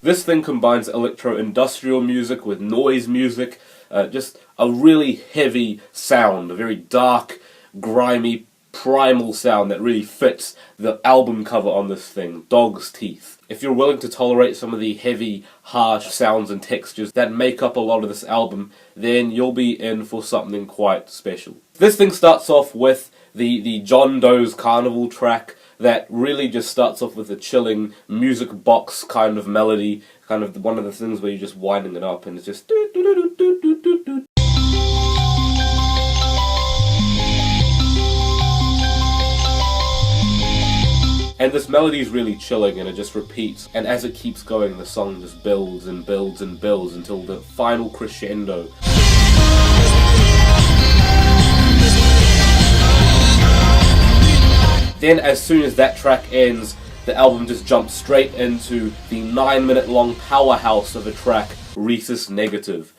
This thing combines electro-industrial music with noise music, just a really heavy sound, a very dark, grimy, primal sound that really fits the album cover on this thing, Dog's Teeth. If you're willing to tolerate some of the heavy, harsh sounds and textures that make up a lot of this album, then you'll be in for something quite special. This thing starts off with the John Doe's Carnival track that really just starts off with a chilling music box kind of melody, kind of one of the things where you're just winding it up and it's just doo doo doo doo doo doo doo. And this melody is really chilling and it just repeats, and as it keeps going the song just builds and builds and builds until the final crescendo. Then as soon as that track ends, the album just jumps straight into the 9-minute long powerhouse of a track, Rhesus Negative.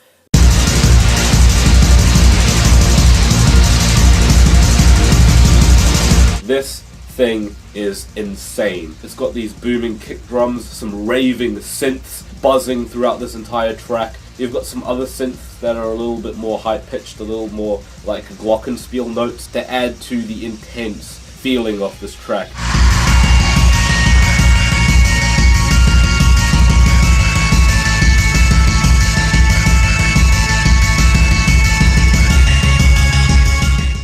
This thing is insane. It's got these booming kick drums, some raving synths buzzing throughout this entire track. You've got some other synths that are a little bit more high-pitched, a little more like glockenspiel notes that add to the intense feeling of this track.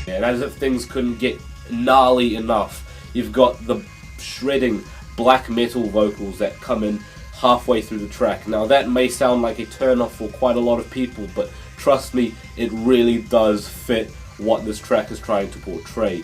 And as if things couldn't get gnarly enough, you've got the shredding black metal vocals that come in halfway through the track. Now that may sound like a turn-off for quite a lot of people, but trust me, it really does fit what this track is trying to portray.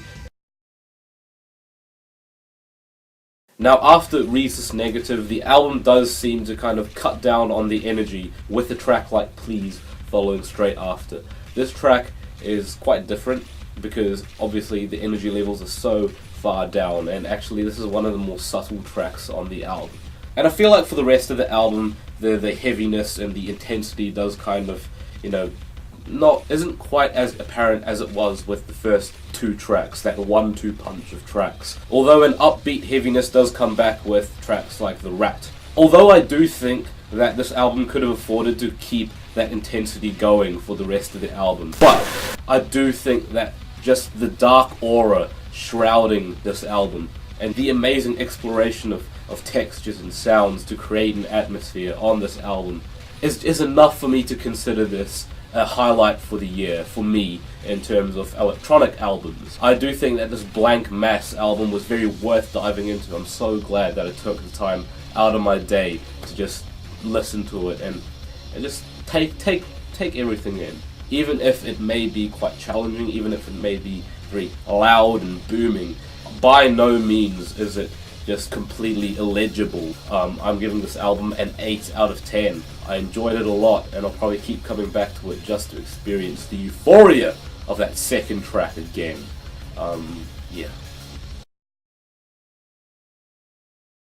Now after Rhesus Negative, the album does seem to kind of cut down on the energy with a track like Please following straight after. This track is quite different because obviously the energy levels are so far down, and actually this is one of the more subtle tracks on the album. And I feel like for the rest of the album, the heaviness and the intensity does kind of, isn't quite as apparent as it was with the first two tracks, that 1-2 punch of tracks. Although an upbeat heaviness does come back with tracks like The Rat. Although I do think that this album could have afforded to keep that intensity going for the rest of the album. But I do think that just the dark aura shrouding this album and the amazing exploration of textures and sounds to create an atmosphere on this album is enough for me to consider this a highlight for the year for me in terms of electronic albums. I do think that this Blanck Mass album was very worth diving into. I'm so glad that I took the time out of my day to just listen to it and just take everything in. Even if it may be quite challenging, even if it may be very loud and booming, by no means is it just completely illegible. I'm giving this album an 8 out of 10. I enjoyed it a lot, and I'll probably keep coming back to it just to experience the euphoria of that second track again. Yeah.